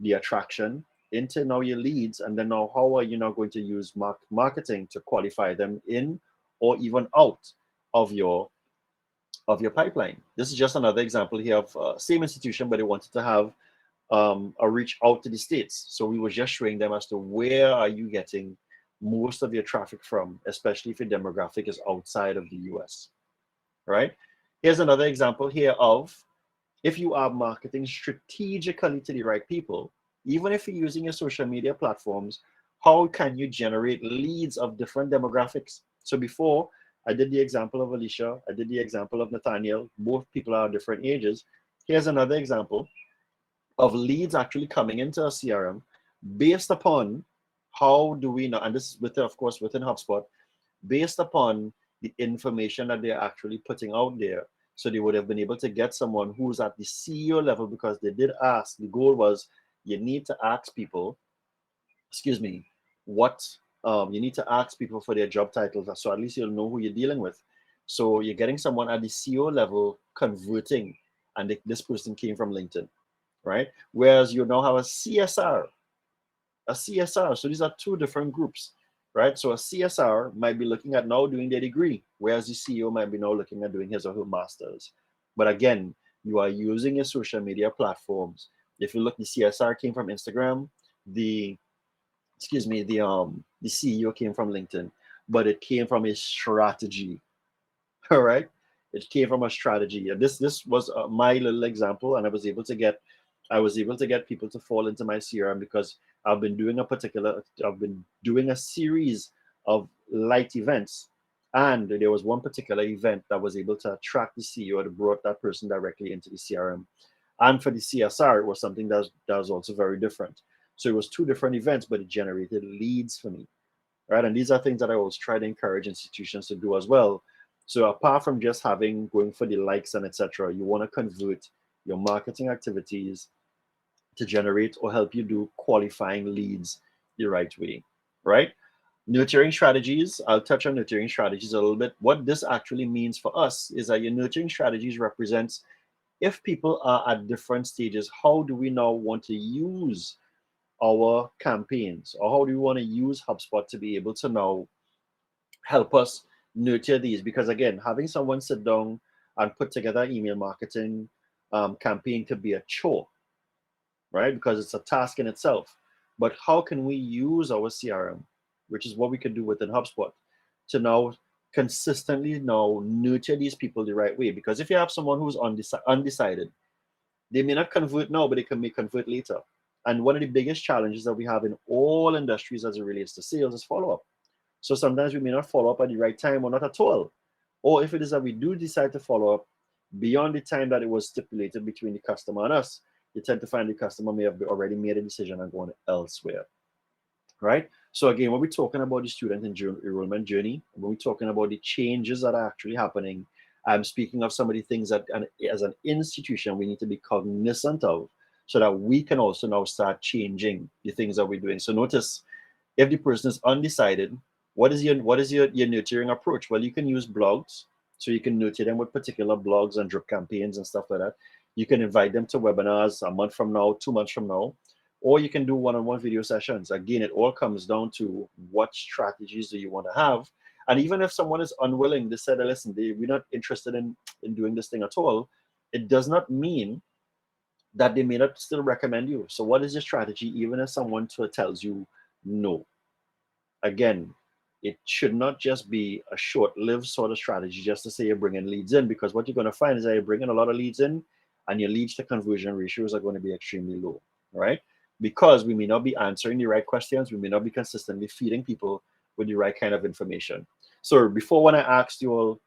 the attraction into now your leads, and then now how are you now going to use marketing to qualify them in or even out of your pipeline. This is just another example here of same institution, but they wanted to have a reach out to the states. So we were just showing them as to where are you getting most of your traffic from, especially if your demographic is outside of the US, right? Here's another example here of if you are marketing strategically to the right people, even if you're using your social media platforms, how can you generate leads of different demographics? So before, I did the example of Alicia, I did the example of Nathaniel. Both people are different ages. Here's another example of leads actually coming into a CRM based upon how do we know, and this is within, of course, within HubSpot, based upon the information that they're actually putting out there. So they would have been able to get someone who's at the CEO level because they did ask. The goal was you need to ask people, excuse me, what you need to ask people for their job titles. So at least you'll know who you're dealing with. So you're getting someone at the CEO level converting, and this person came from LinkedIn, right? Whereas you now have a CSR. So these are two different groups, right? So a CSR might be looking at now doing their degree, whereas the CEO might be now looking at doing his or her master's. But again, you are using your social media platforms. If you look, the CSR came from Instagram, the the CEO came from LinkedIn, but it came from a strategy. All right, it came from a strategy. And this was my little example, and I was able to get people to fall into my CRM because I've been doing a series of light events, and there was one particular event that was able to attract the CEO that brought that person directly into the CRM. And for the CSR, it was something that was also very different. So it was two different events, but it generated leads for me, right? And these are things that I always try to encourage institutions to do as well. So apart from just having going for the likes and etc., you want to convert your marketing activities to generate or help you do qualifying leads the right way, right? Nurturing strategies, I'll touch on nurturing strategies a little bit. What this actually means for us is that your nurturing strategies represents if people are at different stages, how do we now want to use our campaigns, or how do we want to use HubSpot to be able to now help us nurture these? Because again, having someone sit down and put together email marketing campaign could be a chore, right? Because it's a task in itself. But how can we use our CRM, which is what we could do within HubSpot, to now consistently now nurture these people the right way? Because if you have someone who's undecided, they may not convert now, but they may convert later. And one of the biggest challenges that we have in all industries as it relates to sales is follow up. So sometimes we may not follow up at the right time or not at all. Or if it is that we do decide to follow up beyond the time that it was stipulated between the customer and us, you tend to find the customer may have already made a decision and gone elsewhere, right? So again, when we're talking about the student enrollment journey, when we're talking about the changes that are actually happening, I'm speaking of some of the things that as an institution we need to be cognizant of so that we can also now start changing the things that we're doing. So notice if the person is undecided, what is your nurturing approach? Well, you can use blogs. So you can nurture them with particular blogs and drip campaigns and stuff like that. You can invite them to webinars a month from now, 2 months from now, or you can do one-on-one video sessions. Again, it all comes down to what strategies do you want to have. And even if someone is unwilling, they said, listen, we're not interested in doing this thing at all, it does not mean that they may not still recommend you. So what is your strategy, even if someone tells you no? Again, it should not just be a short-lived sort of strategy just to say you're bringing leads in, because what you're going to find is that you're bringing a lot of leads in and your leads to conversion ratios are going to be extremely low, right? Because we may not be answering the right questions, we may not be consistently feeding people with the right kind of information. So before, when I asked you all,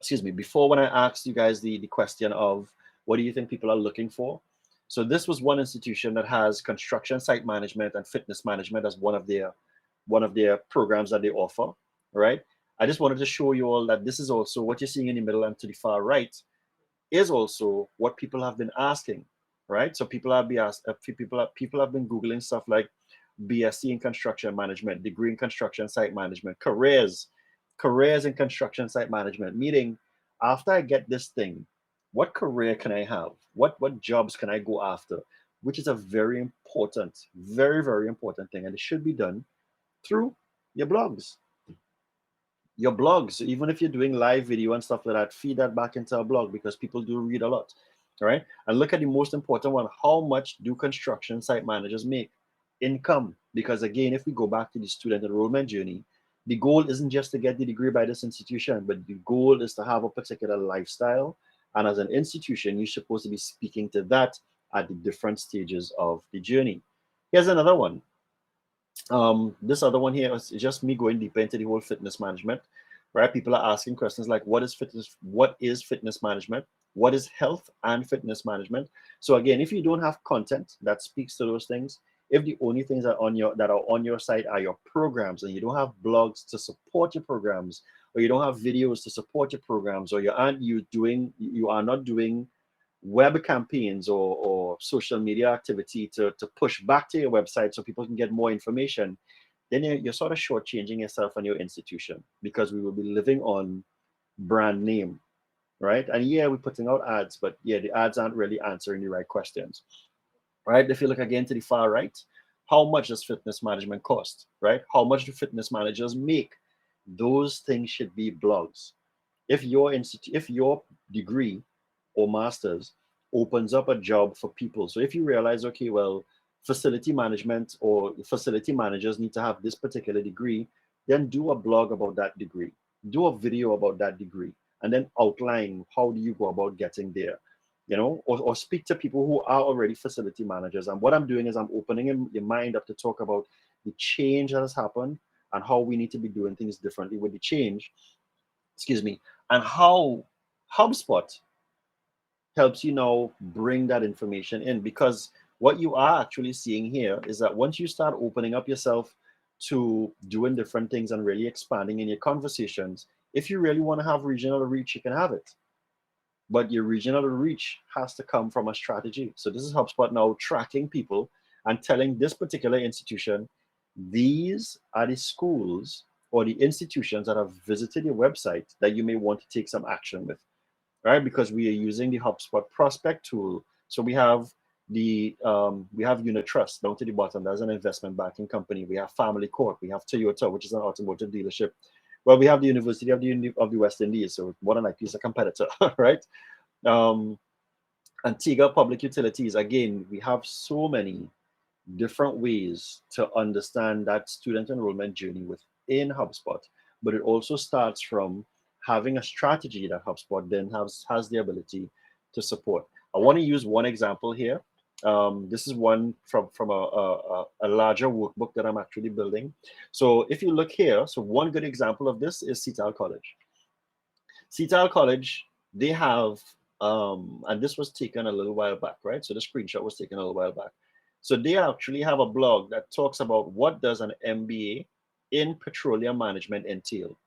excuse me, before when I asked you guys the question of what do you think people are looking for? So this was one institution that has construction site management and fitness management as one of their programs that they offer, right? I just wanted to show you all that this is also what you're seeing in the middle and to the far right is also what people have been asking, right? So people have been googling stuff like BSc in construction management, degree in construction site management, careers in construction site management. Meaning, after I get this thing, what career can I have? What jobs can I go after? Which is a very important, very important thing, and it should be done through your blogs. Your blogs, even if you're doing live video and stuff like that, feed that back into a blog because people do read a lot. All right. And look at the most important one. How much do construction site managers make? Income. Because again, if we go back to the student enrollment journey, the goal isn't just to get the degree by this institution, but the goal is to have a particular lifestyle. And as an institution, you're supposed to be speaking to that at the different stages of the journey. Here's another one. This other one here is just me going deeper into the whole fitness management, right? People are asking questions like, what is fitness? What is fitness management? What is health and fitness management? So again, if you don't have content that speaks to those things, if the only things that are on your site are your programs, and you don't have blogs to support your programs, or you don't have videos to support your programs, or you are not doing web campaigns or social media activity to push back to your website so people can get more information, then you're sort of shortchanging yourself and your institution, because we will be living on brand name, right? And yeah, we're putting out ads, but yeah, the ads aren't really answering the right questions, right? If you look again to the far right, how much does fitness management cost, right? How much do fitness managers make? Those things should be blogs. If your degree or masters opens up a job for people, so if you realize, okay, well, facility management or facility managers need to have this particular degree, then do a blog about that degree, do a video about that degree, and then outline how do you go about getting there, or speak to people who are already facility managers. And what I'm doing is I'm opening your mind up to talk about the change that has happened and how we need to be doing things differently with the change, excuse me, and how HubSpot helps you now bring that information in. Because what you are actually seeing here is that once you start opening up yourself to doing different things and really expanding in your conversations, if you really want to have regional reach, you can have it. But your regional reach has to come from a strategy. So this is HubSpot now tracking people and telling this particular institution, these are the schools or the institutions that have visited your website that you may want to take some action with, right? Because we are using the HubSpot prospect tool. So we have Unit Trust down to the bottom. That's an investment banking company. We have Family Court. We have Toyota, which is an automotive dealership. Well, we have the University of the West Indies. So more than likely, it's a competitor, right? Um, Antigua Public Utilities. Again, we have so many different ways to understand that student enrollment journey within HubSpot. But it also starts from having a strategy that HubSpot then has the ability to support. I want to use one example here. This is one from a larger workbook that I'm actually building. So if you look here, so one good example of this is Seattle College. Seattle College, they have, and this was taken a little while back, right? So the screenshot was taken a little while back. So they actually have a blog that talks about what does an MBA in petroleum management entail.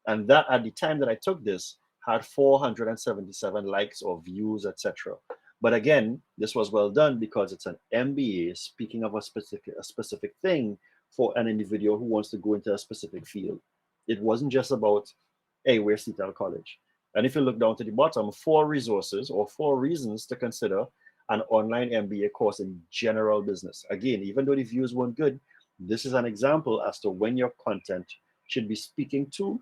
And that at the time that I took this had 477 likes or views, etc. But again, this was well done because it's an MBA speaking of a specific thing for an individual who wants to go into a specific field. It wasn't just about, hey, where's Seattle College? And if you look down to the bottom, 4 resources or 4 reasons to consider an online MBA course in general business. Again, even though the views weren't good, this is an example as to when your content should be speaking to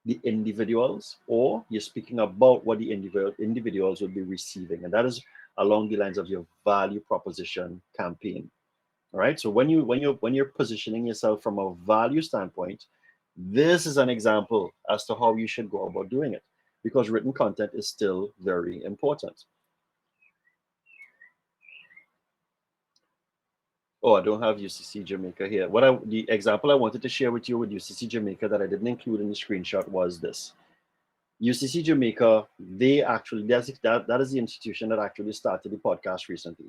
the individuals, or you're speaking about what the individuals will be receiving. And that is along the lines of your value proposition campaign. All right. So when you're positioning yourself from a value standpoint, this is an example as to how you should go about doing it, because written content is still very important. Oh, I don't have UCC Jamaica here. The example I wanted to share with you with UCC Jamaica that I didn't include in the screenshot was this. UCC Jamaica, they actually, that is the institution that actually started the podcast recently.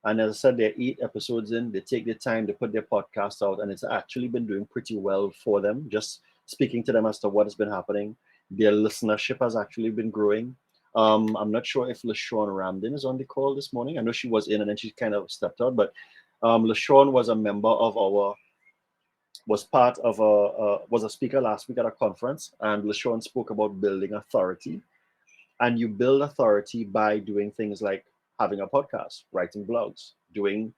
And as I said, they're 8 episodes in. They take their time, they put their podcast out, and it's actually been doing pretty well for them. Just speaking to them as to what has been happening. Their listenership has actually been growing. I'm not sure if LaShawn Ramden is on the call this morning. I know she was in and then she kind of stepped out, but LaShawn was a member of our, was part of was a speaker last week at a conference, and LaShawn spoke about building authority. And you build authority by doing things like having a podcast, writing blogs, doing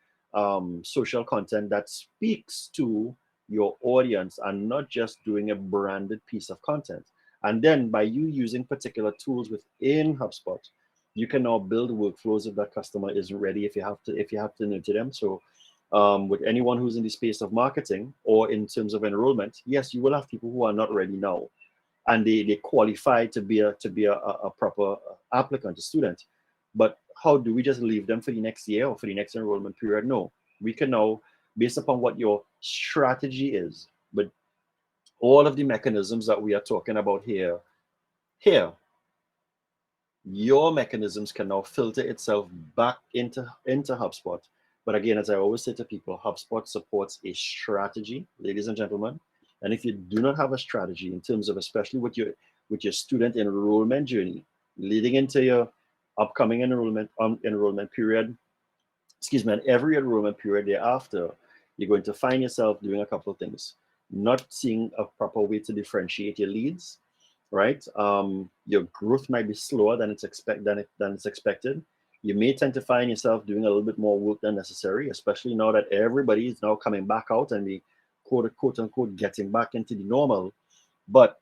social content that speaks to your audience and not just doing a branded piece of content. And then by you using particular tools within HubSpot, you can now build workflows if that customer isn't ready, if you have to nurture them. So with anyone who's in the space of marketing or in terms of enrollment, yes, you will have people who are not ready now and they qualify to be a proper applicant, a student. But how do we just leave them for the next year or for the next enrollment period? No, we can now, based upon what your strategy is, but all of the mechanisms that we are talking about here, your mechanisms can now filter itself back into HubSpot. But again, as I always say to people, HubSpot supports a strategy, ladies and gentlemen. And if you do not have a strategy in terms of, especially with your student enrollment journey, leading into your upcoming enrollment period, excuse me, and every enrollment period thereafter, you're going to find yourself doing a couple of things. Not seeing a proper way to differentiate your leads, right? Your growth might be slower than it's expected. You may tend to find yourself doing a little bit more work than necessary, especially now that everybody is now coming back out and we quote unquote getting back into the normal. But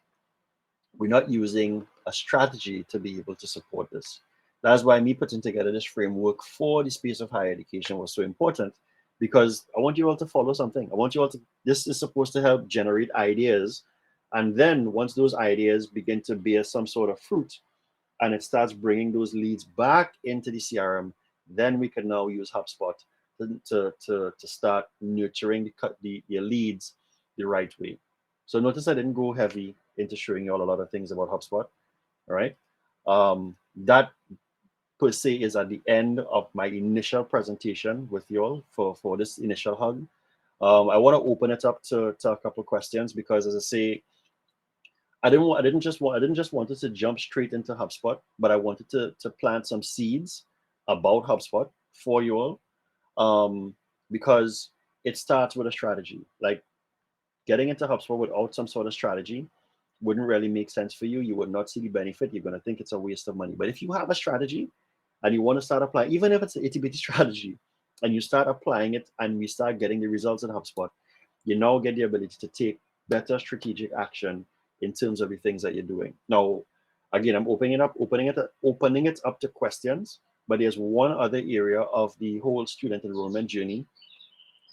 we're not using a strategy to be able to support this. That's why me putting together this framework for the space of higher education was so important, because I want you all to follow something. I want you all to, this is supposed to help generate ideas. And then once those ideas begin to bear some sort of fruit and it starts bringing those leads back into the CRM, then we can now use HubSpot to start nurturing the leads the right way. So notice I didn't go heavy into showing you all a lot of things about HubSpot. All right. That per se is at the end of my initial presentation with you all for this initial hug. I want to open it up to a couple of questions because, as I say, I didn't just want to jump straight into HubSpot, but I wanted to plant some seeds about HubSpot for you all, because it starts with a strategy. Like getting into HubSpot without some sort of strategy wouldn't really make sense for you. You would not see the benefit. You're going to think it's a waste of money. But if you have a strategy and you want to start applying, even if it's an itty bitty strategy, and you start applying it and we start getting the results in HubSpot, you now get the ability to take better strategic action in terms of the things that you're doing. Now, again, I'm opening it up to questions, but there's one other area of the whole student enrollment journey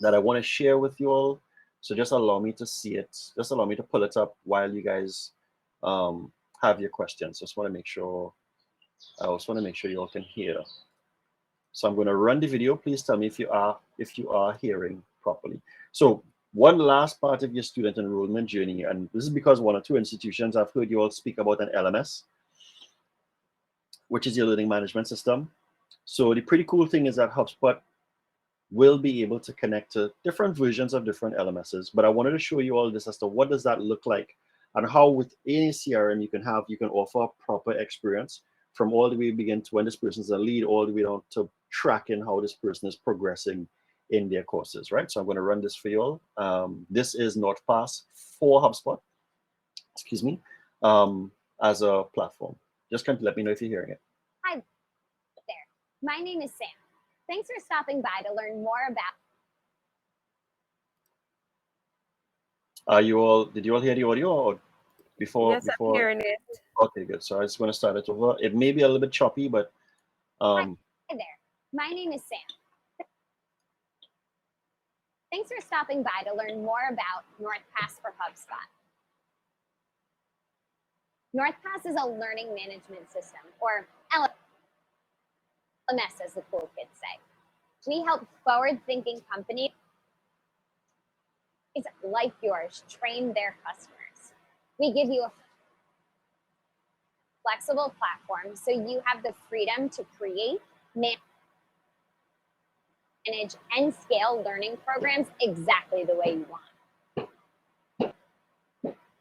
that I want to share with you all. So just allow me to see it. Just allow me to pull it up while you guys have your questions. Just want to make sure. I also want to make sure you all can hear. So I'm going to run the video. Please tell me if you are hearing properly. So one last part of your student enrollment journey, and this is because one or two institutions I've heard you all speak about an LMS, which is your learning management system. So the pretty cool thing is that HubSpot will be able to connect to different versions of different LMSs. But I wanted to show you all this as to what does that look like and how with any CRM you can offer a proper experience from all the way begin to when this person is a lead all the way down to tracking how this person is progressing in their courses, right? So I'm going to run this for you all. This is NotPass for HubSpot, excuse me, as a platform. Just kind of let me know if you're hearing it. Hi there. My name is Sam. Thanks for stopping by to learn more about. Did you all hear the audio or before? Yes, I'm hearing it. Okay, good. So I just want to start it over. It may be a little bit choppy, but Hi there. My name is Sam. Thanks for stopping by to learn more about NorthPass for HubSpot. NorthPass is a learning management system, or LMS as the cool kids say. We help forward-thinking companies like yours train their customers. We give you a flexible platform so you have the freedom to create, manage, and scale learning programs exactly the way you want.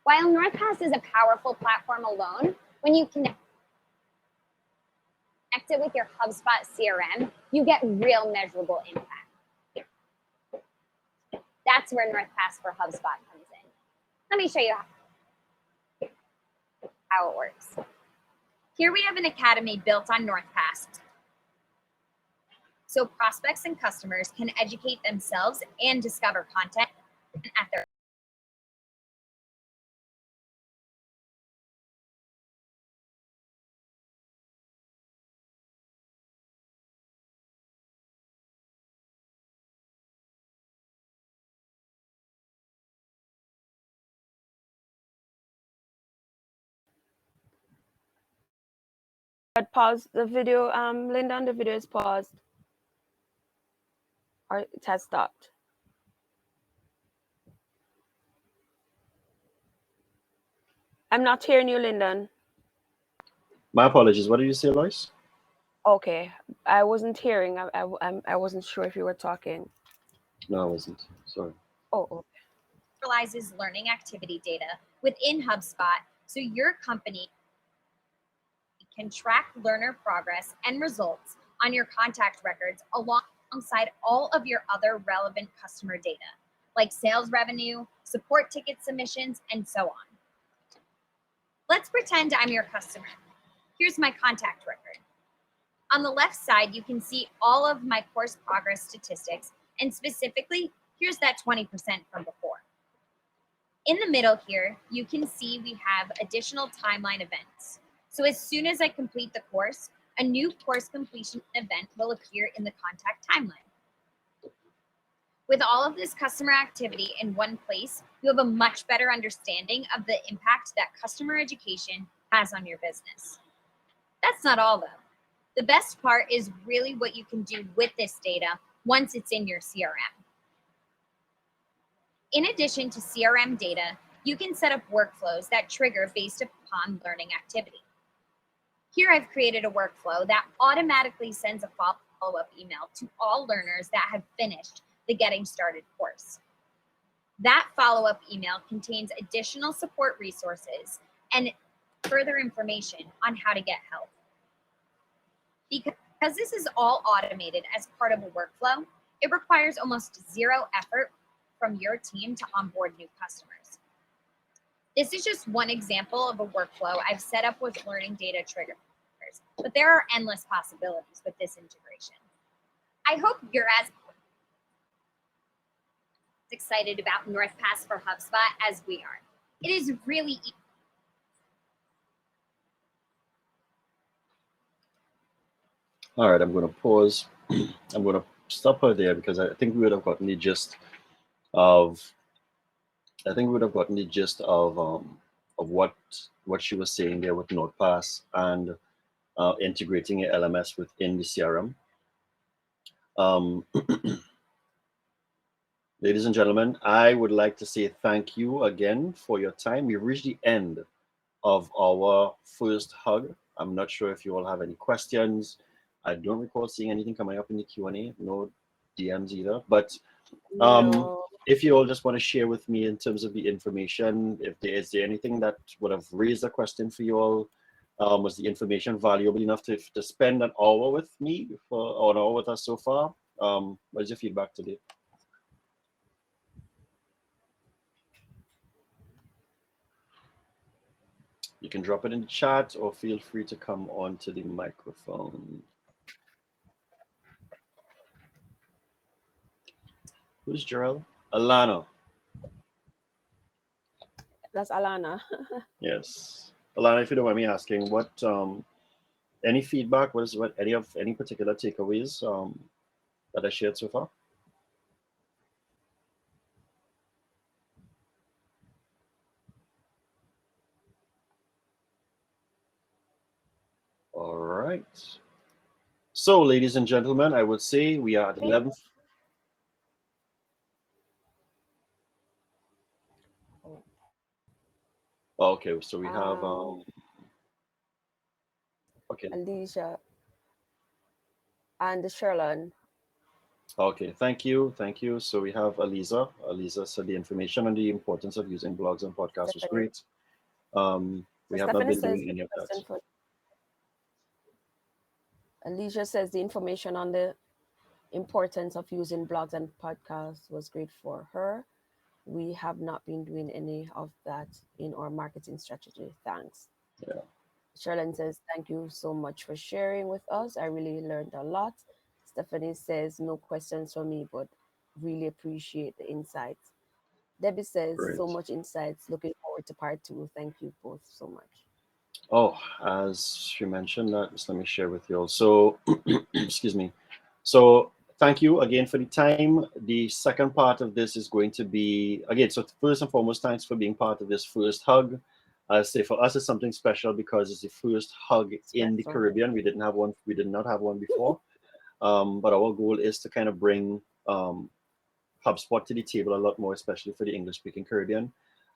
While NorthPass is a powerful platform alone, when you connect it with your HubSpot CRM, you get real measurable impact. That's where NorthPass for HubSpot comes in. Let me show you how it works. Here we have an academy built on NorthPass, so prospects and customers can educate themselves and discover content at their But pause the video, Linda, the video is paused. Or it has stopped. I'm not hearing you, Lyndon. My apologies. What did you say, Lois? Okay, I wasn't hearing. I wasn't sure if you were talking. No, I wasn't. Sorry. Oh. centralizes learning activity data within HubSpot so your company can track learner progress and results on your contact records alongside all of your other relevant customer data, like sales revenue, support ticket submissions, and so on. Let's pretend I'm your customer. Here's my contact record. On the left side, you can see all of my course progress statistics, and specifically, here's that 20% from before. In the middle here, you can see we have additional timeline events. So as soon as I complete the course, a new course completion event will appear in the contact timeline. With all of this customer activity in one place, you have a much better understanding of the impact that customer education has on your business. That's not all though. The best part is really what you can do with this data once it's in your CRM. In addition to CRM data, you can set up workflows that trigger based upon learning activity. Here I've created a workflow that automatically sends a follow-up email to all learners that have finished the Getting Started course. That follow-up email contains additional support resources and further information on how to get help. Because this is all automated as part of a workflow, it requires almost zero effort from your team to onboard new customers. This is just one example of a workflow I've set up with learning data triggers, but there are endless possibilities with this integration. I hope you're as excited about NorthPass for HubSpot as we are. It is really easy. All right, I'm going to pause. I'm going to stop her there because I think we would have gotten the gist of. I think we would have gotten the gist of what she was saying there with NotePass and integrating an LMS within the CRM. Ladies and gentlemen, I would like to say thank you again for your time. We've reached the end of our first hug. I'm not sure if you all have any questions. I don't recall seeing anything coming up in the Q&A, no DMs either. But No. if you all just want to share with me in terms of the information, if there is anything that would have raised a question for you all, was the information valuable enough to spend an hour with me or an hour with us so far? What is your feedback today? You can drop it in the chat or feel free to come onto the microphone. Who's Gerald? Alana. That's Alana. Yes. Alana, if you don't mind me asking, what any feedback was any particular takeaways that I shared so far? All right. So, ladies and gentlemen, I would say we are at 11th. Okay, so we have Okay. Alicia, and Sherlon. Okay, thank you, thank you. So we have Aliza. Aliza said the information on the importance of using blogs and podcasts was Stephanie. great. So We have not Stephanie been says doing any of that. question for Alicia says the information on the importance of using blogs and podcasts was great for her. We have not been doing any of that in our marketing strategy. Thanks. Yeah, Sherlyn says, thank you so much for sharing with us. I really learned a lot. Stephanie says, no questions for me, but really appreciate the insights. Debbie says, so great. much insights. Looking forward to part two. Thank you both so much. Oh, as she mentioned that, just let me share with you all. So, excuse me. So, thank you again for the time. The second part of this is going to be again. So, first and foremost, thanks for being part of this first hug. I say for us, it's something special because it's the first hug in the Special. Caribbean. We didn't have one. We did not have one before. But our goal is to kind of bring HubSpot to the table a lot more, especially for the English-speaking Caribbean.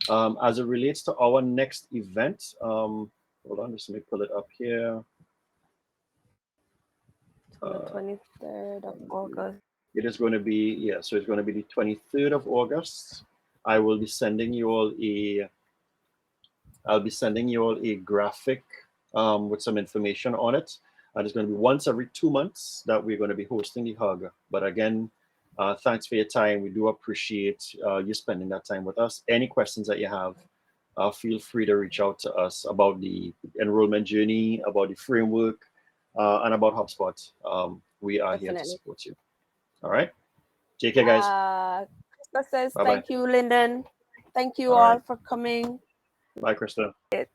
As it relates to our next event, hold on, just let me pull it up here. On the 23rd of August. It is going to be, yeah, so it's going to be the 23rd of August. I will be sending you all I'll be sending you all a graphic with some information on it. And it's going to be once every 2 months that we're going to be hosting the hug. But again, thanks for your time. We do appreciate you spending that time with us. Any questions that you have, feel free to reach out to us about the enrollment journey, about the framework, and about HubSpot. We are here to Definitely. support you. All right. Take care, guys. Krista says, Bye bye. thank you, Lyndon. Thank you All right. all for coming. Bye, Krista. It.